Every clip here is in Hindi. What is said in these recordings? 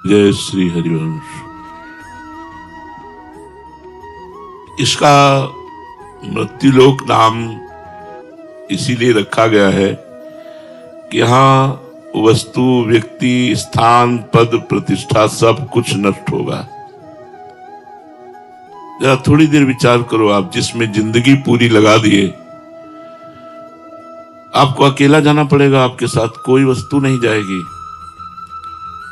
जय श्री हरिवंश। इसका मृत्युलोक नाम इसीलिए रखा गया है कि यहाँ वस्तु, व्यक्ति, स्थान, पद, प्रतिष्ठा सब कुछ नष्ट होगा। जरा थोड़ी देर विचार करो, आप जिसमें जिंदगी पूरी लगा दिए, आपको अकेला जाना पड़ेगा, आपके साथ कोई वस्तु नहीं जाएगी,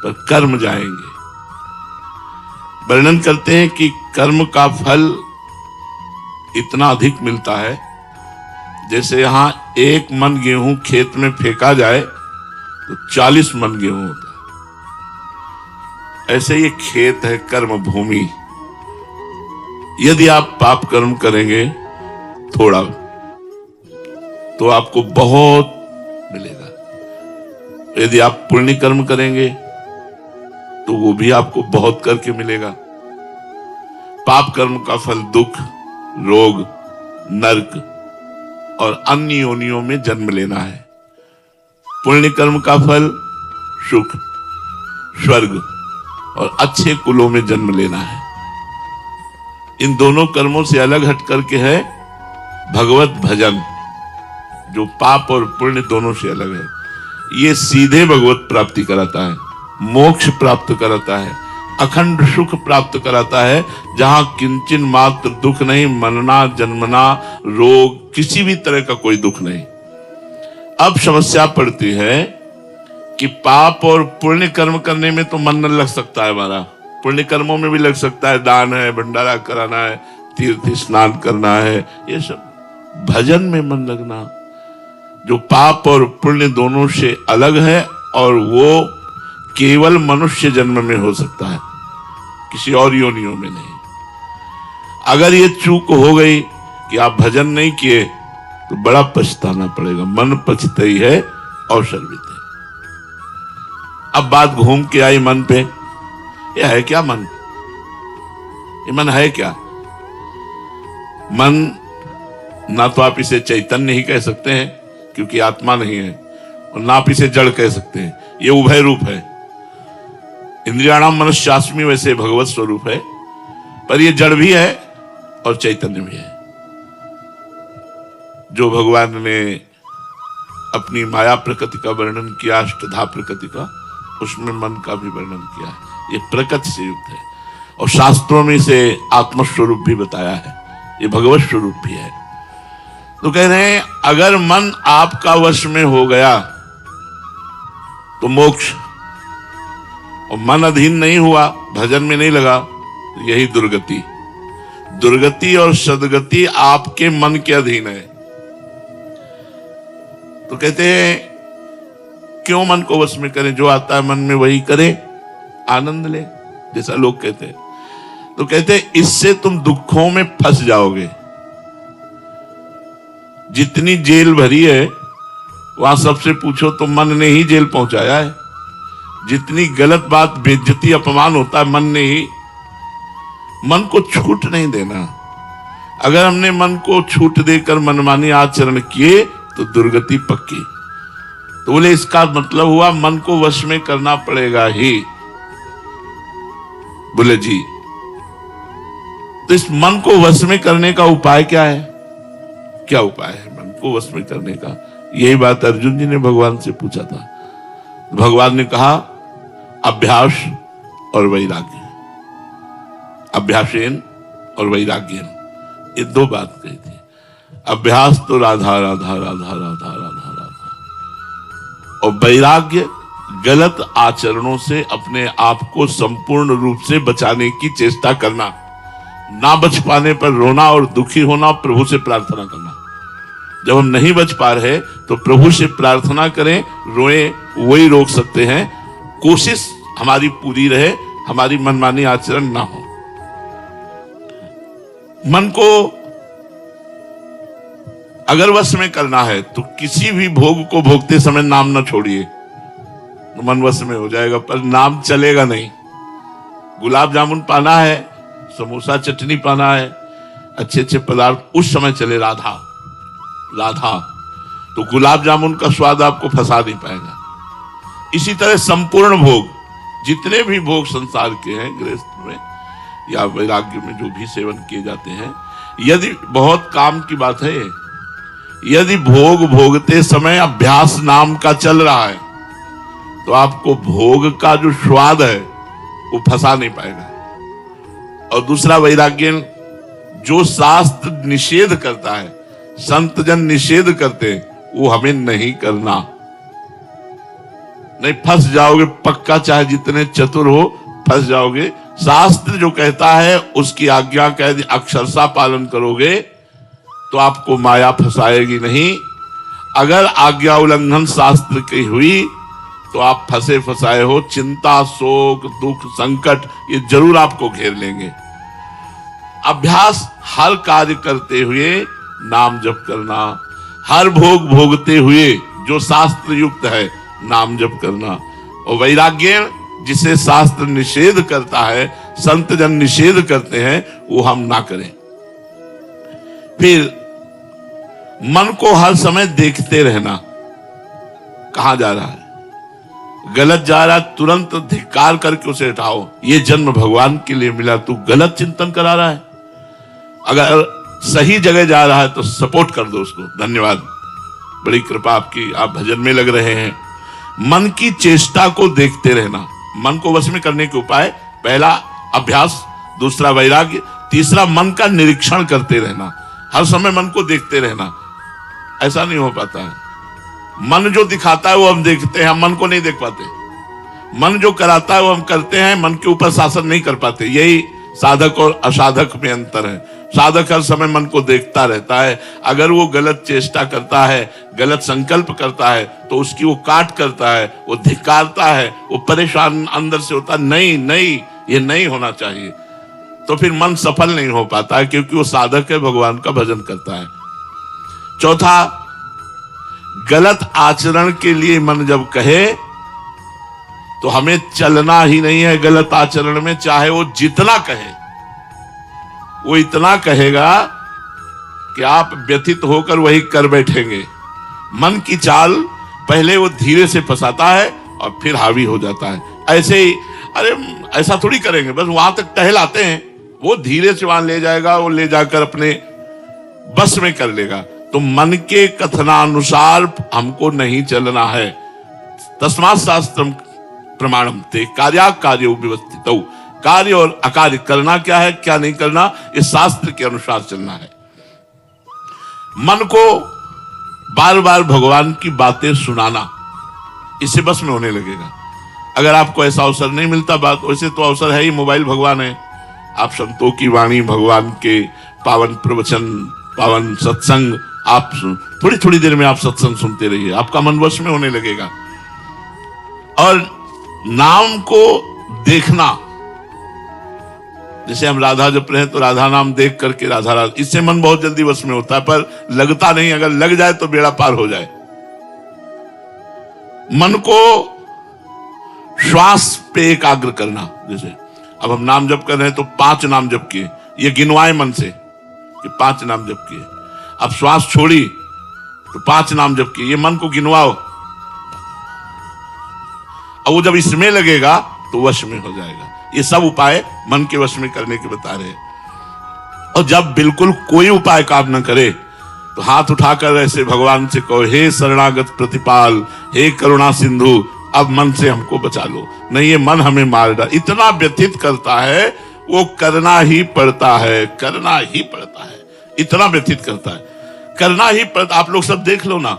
पर कर्म जाएंगे। वर्णन करते हैं कि कर्म का फल इतना अधिक मिलता है, जैसे यहां 1 मन गेहूं खेत में फेंका जाए तो 40 मन गेहूं होता है। ऐसे ये खेत है कर्म भूमि। यदि आप पाप कर्म करेंगे थोड़ा, तो आपको बहुत मिलेगा। यदि आप पुण्य कर्म करेंगे तो वो भी आपको बहुत करके मिलेगा। पाप कर्म का फल दुख, रोग, नरक और अन्य योनियों में जन्म लेना है। पुण्य कर्म का फल सुख, स्वर्ग और अच्छे कुलों में जन्म लेना है। इन दोनों कर्मों से अलग हट करके है भगवत भजन, जो पाप और पुण्य दोनों से अलग है। ये सीधे भगवत प्राप्ति कराता है, मोक्ष प्राप्त कराता है, अखंड सुख प्राप्त कराता है, जहां किंचन मात्र दुख नहीं, मरना, जन्मना, रोग, किसी भी तरह का कोई दुख नहीं। अब समस्या पड़ती है कि पाप और पुण्य कर्म करने में तो मन न लग सकता है हमारा, पुण्य कर्मों में भी लग सकता है, दान है, भंडारा कराना है, तीर्थ स्नान करना है, ये सब। भजन में मन लगना, जो पाप और पुण्य दोनों से अलग है, और वो केवल मनुष्य जन्म में हो सकता है, किसी और योनियों में नहीं। अगर ये चूक हो गई कि आप भजन नहीं किए तो बड़ा पछताना पड़ेगा। मन पछताई है और शर्मित है। अब बात घूम के आई मन पे। ये है क्या मन? ये मन है क्या? मन ना तो आप इसे चैतन्य ही कह सकते हैं क्योंकि आत्मा नहीं है, और ना आप इसे जड़ कह सकते हैं, ये उभय रूप है। इंद्रियाणाम मनश्चास्मि वैसे भगवत स्वरूप है, पर ये जड़ भी है और चैतन्य भी है। जो भगवान ने अपनी माया प्रकृति का वर्णन किया, अष्टधा प्रकृति का, उसमें मन का भी वर्णन किया है। ये प्रकृति से युक्त है, और शास्त्रों में इसे आत्मस्वरूप भी बताया है, ये भगवत स्वरूप भी है। तो कह रहे हैं अगर मन आपका वश में हो गया तो मोक्ष, और मन अधीन नहीं हुआ, भजन में नहीं लगा, तो यही दुर्गति। दुर्गति और सदगति आपके मन के अधीन है। तो कहते हैं क्यों मन को वश में करें, जो आता है मन में वही करें, आनंद ले, जैसा लोग कहते हैं। तो कहते हैं इससे तुम दुखों में फंस जाओगे। जितनी जेल भरी है वहां सबसे पूछो तो मन ने ही जेल पहुंचाया है। जितनी गलत बात, बेइज्जती, अपमान होता है, मन ने ही। मन को छूट नहीं देना। अगर हमने मन को छूट देकर मनमानी आचरण किए तो दुर्गति पक्की। तो बोले इसका मतलब हुआ मन को वश में करना पड़ेगा ही। बोले जी, तो इस मन को वश में करने का उपाय क्या है? क्या उपाय है मन को वश में करने का? यही बात अर्जुन जी ने भगवान से पूछा था। भगवान ने कहा अभ्यास और वैराग्य, अभ्यासेन और वैराग्यन, ये 2 बात कही थी। अभ्यास तो राधा राधा राधा राधा राधा राधा, और वैराग्य गलत आचरणों से अपने आप को संपूर्ण रूप से बचाने की चेष्टा करना। ना बच पाने पर रोना और दुखी होना, प्रभु से प्रार्थना करना। जब हम नहीं बच पा रहे तो प्रभु से प्रार्थना करें, रोएं, वही रोक सकते हैं। कोशिश हमारी पूरी रहे, हमारी मनमानी आचरण ना हो। मन को अगर वश में करना है तो किसी भी भोग को भोगते समय नाम ना छोड़िए, तो मन वश में हो जाएगा, पर नाम चलेगा नहीं। गुलाब जामुन पाना है, समोसा चटनी पाना है, अच्छे अच्छे पदार्थ उस समय चले, राधा राधा, तो गुलाब जामुन का स्वाद आपको फंसा नहीं पाएगा। इसी तरह संपूर्ण भोग जितने भी भोग संसार के हैं, गृहस्थ में या वैराग्य में जो भी सेवन किए जाते हैं, यदि बहुत काम की बात है, यदि भोग भोगते समय अभ्यास नाम का चल रहा है तो आपको भोग का जो स्वाद है वो फंसा नहीं पाएगा। और दूसरा वैराग्य, जो शास्त्र निषेध करता है, संत जन निषेध करते हैं, वो हमें नहीं करना। नहीं फंस जाओगे पक्का, चाहे जितने चतुर हो फंस जाओगे। शास्त्र जो कहता है उसकी आज्ञा का यदि अक्षरशः पालन करोगे तो आपको माया फंसाएगी नहीं। अगर आज्ञा उल्लंघन शास्त्र की हुई तो आप फंसे फंसाए हो। चिंता, शोक, दुख, संकट ये जरूर आपको घेर लेंगे। अभ्यास, हर कार्य करते हुए नाम जप करना, हर भोग भोगते हुए जो शास्त्र युक्त है नाम जप करना। और वैराग्य, जिसे शास्त्र निषेध करता है, संत जन निषेध करते हैं, वो हम ना करें। फिर मन को हर समय देखते रहना, कहां जा रहा है, गलत जा रहा है तुरंत धिक्कार करके उसे हटाओ। ये जन्म भगवान के लिए मिला, तू गलत चिंतन करा रहा है। अगर सही जगह जा रहा है तो सपोर्ट कर दो उसको, धन्यवाद, बड़ी कृपा आपकी, आप भजन में लग रहे हैं। मन की चेष्टा को देखते रहना, मन को वश में करने के उपाय, पहला अभ्यास, दूसरा वैराग्य, तीसरा मन का निरीक्षण करते रहना, हर समय मन को देखते रहना। ऐसा नहीं हो पाता है। मन जो दिखाता है वो हम देखते हैं, मन को नहीं देख पाते। मन जो कराता है वो हम करते हैं, मन के ऊपर शासन नहीं कर पाते। यही साधक और असाधक में अंतर है। साधक हर समय मन को देखता रहता है। अगर वो गलत चेष्टा करता है, गलत संकल्प करता है तो उसकी वो काट करता है, वो धिक्कारता है, वो परेशान अंदर से होता है, नहीं नहीं ये नहीं होना चाहिए। तो फिर मन सफल नहीं हो पाता है, क्योंकि वो साधक है, भगवान का भजन करता है। चौथा, गलत आचरण के लिए मन जब कहे तो हमें चलना ही नहीं है गलत आचरण में। चाहे वो जितना कहे, वो इतना कहेगा कि आप व्यथित होकर वही कर बैठेंगे। मन की चाल पहले वो धीरे से फंसाता है और फिर हावी हो जाता है। ऐसे ही, अरे ऐसा थोड़ी करेंगे, बस वहां तक टहलाते हैं, वो धीरे से वहां ले जाएगा, वो ले जाकर अपने बस में कर लेगा। तो मन के कथनानुसार हमको नहीं चलना है। तस्मात् शास्त्रम प्रमाणम ते कार्याकार्य व्यवस्थितौ, कार्य और अकार्य करना क्या है, क्या नहीं करना, इस शास्त्र के अनुसार चलना है। मन को बार बार भगवान की बातें सुनाना, इससे बस में होने लगेगा। अगर आपको ऐसा अवसर नहीं मिलता, बात वैसे तो अवसर है ही, मोबाइल भगवान है। आप संतों की वाणी, भगवान के पावन प्रवचन, पावन सत्संग, आप थोड़ी थोड़ी देर में आप सत्संग सुनते रहिए, आपका मन वश में होने लगेगा। और नाम को देखना, जैसे हम राधा जप रहे हैं तो राधा नाम देख करके राधा राधा, इससे मन बहुत जल्दी वश में होता है, पर लगता नहीं। अगर लग जाए तो बेड़ा पार हो जाए। मन को श्वास पे एकाग्र करना, जैसे अब हम नाम जप कर रहे हैं तो 5 नाम जप किए, ये गिनवाए मन से कि 5 नाम जप किए। अब श्वास छोड़ी तो 5 नाम जप किए, ये मन को गिनवाओ। अब वो जब इसमें लगेगा तो वश में हो जाएगा। ये सब उपाय मन के वश में करने के बता रहे हैं। और जब बिल्कुल कोई उपाय काम न करे तो हाथ उठाकर ऐसे भगवान से कहो, हे शरणागत प्रतिपाल, हे करुणा सिंधु, अब मन से हमको बचा लो। नहीं, ये मन हमें मार डाल, इतना व्यथित करता है, वो करना ही पड़ता है, करना ही पड़ता है, इतना व्यथित करता है, करना ही पड़ता। आप लोग सब देख लो ना,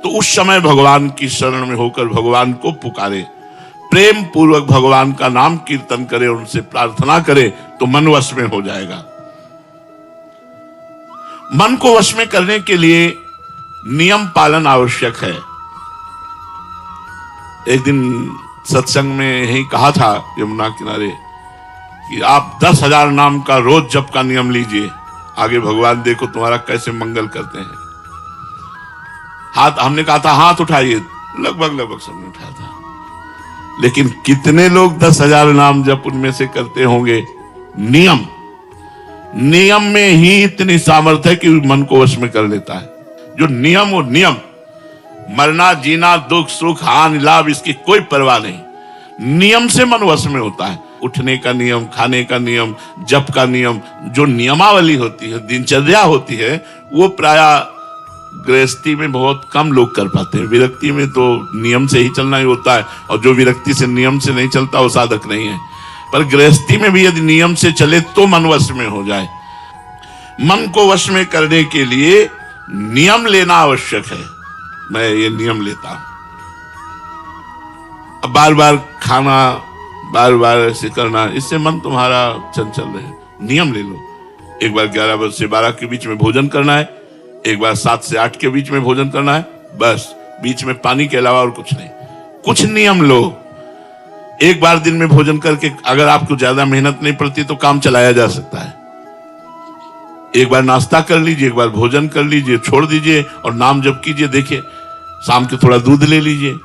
तो उस समय भगवान की शरण में होकर भगवान को पुकारे, प्रेम पूर्वक भगवान का नाम कीर्तन करे, उनसे प्रार्थना करे, तो मन वश में हो जाएगा। मन को वश में करने के लिए नियम पालन आवश्यक है। एक दिन सत्संग में यही कहा था यमुना किनारे कि आप 10,000 नाम का रोज जप का नियम लीजिए, आगे भगवान देखो तुम्हारा कैसे मंगल करते हैं। हाथ, हमने कहा था हाथ उठाइए, लगभग सबने उठाया था, लेकिन कितने लोग 10,000 नाम जप उनमें से करते होंगे? नियम में ही इतनी सामर्थ्य है कि मन को वश में कर लेता है। जो नियम, वो नियम, मरना जीना, दुख सुख हानि लाभ, इसकी कोई परवाह नहीं। नियम से मन वश में होता है। उठने का नियम, खाने का नियम, जप का नियम, जो नियमावली होती है, दिनचर्या होती है, वो प्रायः गृहस्थी में बहुत कम लोग कर पाते हैं। विरक्ति में तो नियम से ही चलना ही होता है, और जो विरक्ति से नियम से नहीं चलता वो साधक नहीं है। पर गृहस्थी में भी यदि नियम से चले तो मन वश में हो जाए। मन को वश में करने के लिए नियम लेना आवश्यक है। मैं ये नियम लेता हूं, अब बार बार खाना, बार बार ऐसे करना, इससे मन तुम्हारा चंचल रहे। नियम ले लो, एक बार 11 बजे से 12 के बीच में भोजन करना है, एक बार 7 से 8 के बीच में भोजन करना है, बस बीच में पानी के अलावा और कुछ नहीं। कुछ नियम लो। एक बार दिन में भोजन करके अगर आपको ज्यादा मेहनत नहीं पड़ती तो काम चलाया जा सकता है। एक बार नाश्ता कर लीजिए, एक बार भोजन कर लीजिए, छोड़ दीजिए और नाम जप कीजिए। देखिए शाम के थोड़ा दूध ले लीजिए।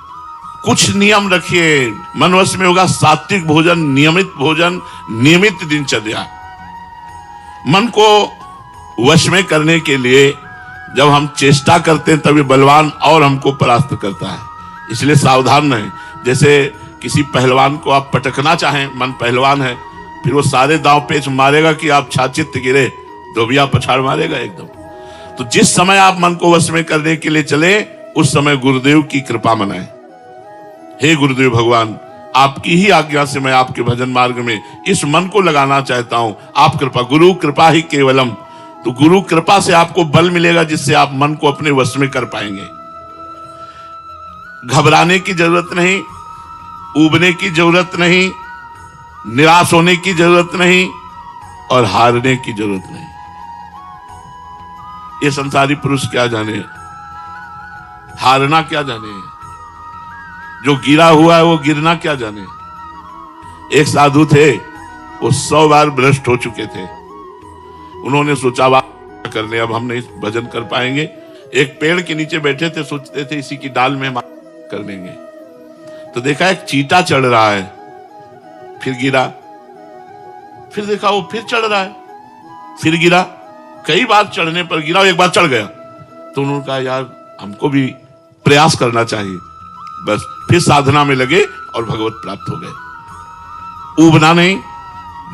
कुछ नियम रखिए, मन वश में होगा। सात्विक भोजन, नियमित भोजन, नियमित दिनचर्या। मन को वश में करने के लिए जब हम चेष्टा करते हैं तभी बलवान और हमको परास्त करता है। इसलिए सावधान रहें। जैसे किसी पहलवान को आप पटकना चाहें, मन पहलवान है, फिर वो सारे दांव पेच मारेगा कि आप छाचित गिरे तो भी आप पछाड़ मारेगा एकदम। तो जिस समय आप मन को वश में करने के लिए चले उस समय गुरुदेव की कृपा मनाएं। हे गुरुदेव भगवान, आपकी ही आज्ञा से मैं आपके भजन मार्ग में इस मन को लगाना चाहता हूं, आप कृपा, गुरु कृपा ही केवलम। तो गुरु कृपा से आपको बल मिलेगा जिससे आप मन को अपने वश में कर पाएंगे। घबराने की जरूरत नहीं, ऊबने की जरूरत नहीं, निराश होने की जरूरत नहीं और हारने की जरूरत नहीं। ये संसारी पुरुष क्या जाने, हारना क्या जाने, जो गिरा हुआ है वो गिरना क्या जाने। एक साधु थे, वो 100 बार भ्रष्ट हो चुके थे। उन्होंने सोचा बात कर ले, अब हम नहीं भजन कर पाएंगे। एक पेड़ के नीचे बैठे थे, सोचते थे इसी की डाल में हम कर लेंगे। तो देखा एक चींटा चढ़ रहा है, फिर गिरा, फिर देखा वो फिर चढ़ रहा है, फिर गिरा। कई बार चढ़ने पर गिरा, एक बार चढ़ गया। तो उन्होंने कहा यार हमको भी प्रयास करना चाहिए। बस फिर साधना में लगे और भगवत प्राप्त हो गए। ऊबना नहीं,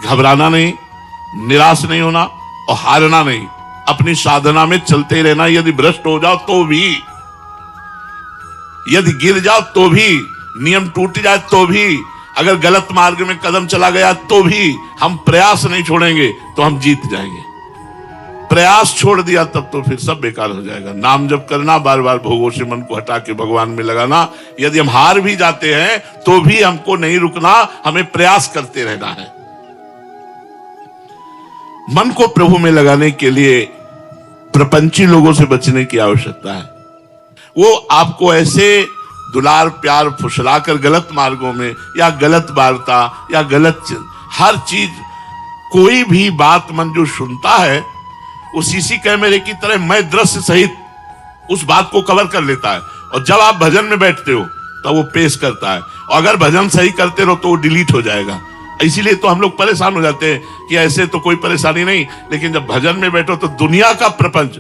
घबराना नहीं, निराश नहीं होना और हारना नहीं। अपनी साधना में चलते रहना। यदि भ्रष्ट हो जाओ तो भी, यदि गिर जाओ तो भी, नियम टूट जाए तो भी, अगर गलत मार्ग में कदम चला गया तो भी हम प्रयास नहीं छोड़ेंगे तो हम जीत जाएंगे। प्रयास छोड़ दिया तब तो फिर सब बेकार हो जाएगा। नाम जप करना, बार बार भोगों से मन को हटा के भगवान में लगाना। यदि हम हार भी जाते हैं तो भी हमको नहीं रुकना, हमें प्रयास करते रहना है। मन को प्रभु में लगाने के लिए प्रपंची लोगों से बचने की आवश्यकता है। वो आपको ऐसे दुलार प्यार फुसलाकर गलत मार्गों में या गलत वार्ता या गलत हर चीज, कोई भी बात मन जो सुनता है वो सीसी कैमरे की तरह मैं दृश्य सहित उस बात को कवर कर लेता है। और जब आप भजन में बैठते हो तो वो पेश करता है, और अगर भजन सही करते रहो तो वो डिलीट हो जाएगा। इसीलिए तो हम लोग परेशान हो जाते हैं कि ऐसे तो कोई परेशानी नहीं, लेकिन जब भजन में बैठो तो दुनिया का प्रपंच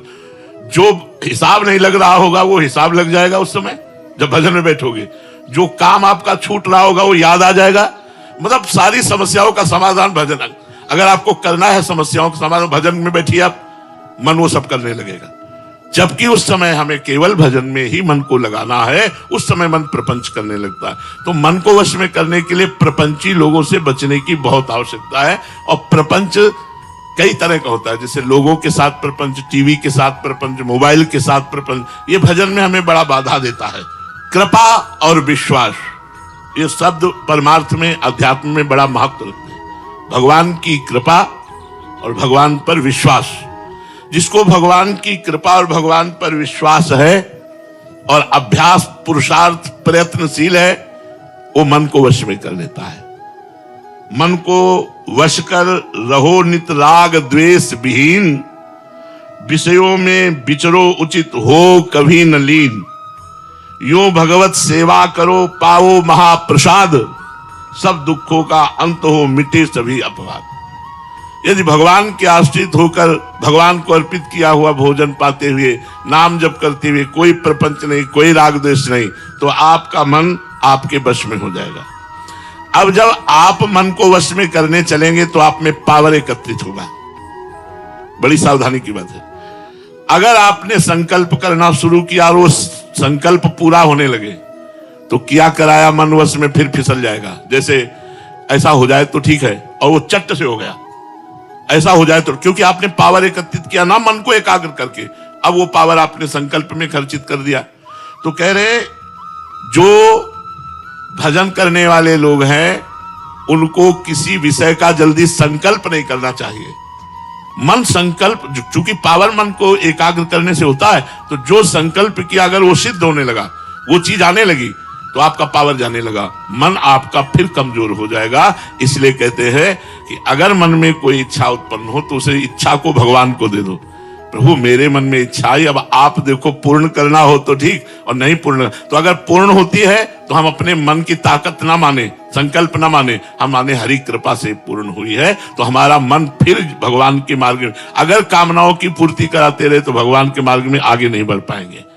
जो हिसाब नहीं लग रहा होगा वो हिसाब लग जाएगा उस समय जब भजन में बैठोगे। जो काम आपका छूट रहा होगा वो याद आ जाएगा। मतलब सारी समस्याओं का समाधान भजन, अगर आपको करना है समस्याओं का समाधान भजन में बैठिए आप, मन वो सब करने लगेगा। जबकि उस समय हमें केवल भजन में ही मन को लगाना है, उस समय मन प्रपंच करने लगता है। तो मन को वश में करने के लिए प्रपंची लोगों से बचने की बहुत आवश्यकता है। और प्रपंच कई तरह का होता है, जैसे लोगों के साथ प्रपंच, टीवी के साथ प्रपंच, मोबाइल के साथ प्रपंच। ये भजन में हमें बड़ा बाधा देता है। कृपा और विश्वास, ये शब्द परमार्थ में, अध्यात्म में बड़ा महत्व रखते हैं। भगवान की कृपा और भगवान पर विश्वास। जिसको भगवान की कृपा और भगवान पर विश्वास है और अभ्यास, पुरुषार्थ, प्रयत्नशील है, वो मन को वश में कर लेता है। मन को वश कर रहो नित राग द्वेष विहीन, विषयों में विचरो उचित हो कभी न लीन। यूं भगवत सेवा करो पाओ महाप्रसाद, सब दुखों का अंत हो मिटे सभी अपवाद। यदि भगवान के आश्रित होकर भगवान को अर्पित किया हुआ भोजन पाते हुए, नाम जप करते हुए, कोई प्रपंच नहीं, कोई राग द्वेष नहीं, तो आपका मन आपके वश में हो जाएगा। अब जब आप मन को वश में करने चलेंगे तो आप में पावर एकत्रित होगा। बड़ी सावधानी की बात है। अगर आपने संकल्प करना शुरू किया और वो संकल्प पूरा होने लगे तो क्या कराया मन वश में फिर फिसल जाएगा। जैसे ऐसा हो जाए तो ठीक है और वो चट से हो गया, ऐसा हो जाए तो, क्योंकि आपने पावर एकत्रित किया ना मन को एकाग्र करके, अब वो पावर आपने संकल्प में खर्चित कर दिया। तो कह रहे जो भजन करने वाले लोग हैं उनको किसी विषय का जल्दी संकल्प नहीं करना चाहिए। मन संकल्प, चूंकि पावर मन को एकाग्र करने से होता है, तो जो संकल्प किया अगर वो सिद्ध होने लगा, वो चीज आने लगी, तो आपका पावर जाने लगा, मन आपका फिर कमजोर हो जाएगा। इसलिए कहते हैं कि अगर मन में कोई इच्छा उत्पन्न हो तो उसे इच्छा को भगवान को दे दो। प्रभु मेरे मन में इच्छा आई, अब आप देखो पूर्ण करना हो तो ठीक, और नहीं पूर्ण तो अगर पूर्ण होती है तो हम अपने मन की ताकत ना माने, संकल्प ना माने, हम माने हरि कृपा से पूर्ण हुई है। तो हमारा मन फिर भगवान के मार्ग में, अगर कामनाओं की पूर्ति कराते रहे तो भगवान के मार्ग में आगे नहीं बढ़ पाएंगे।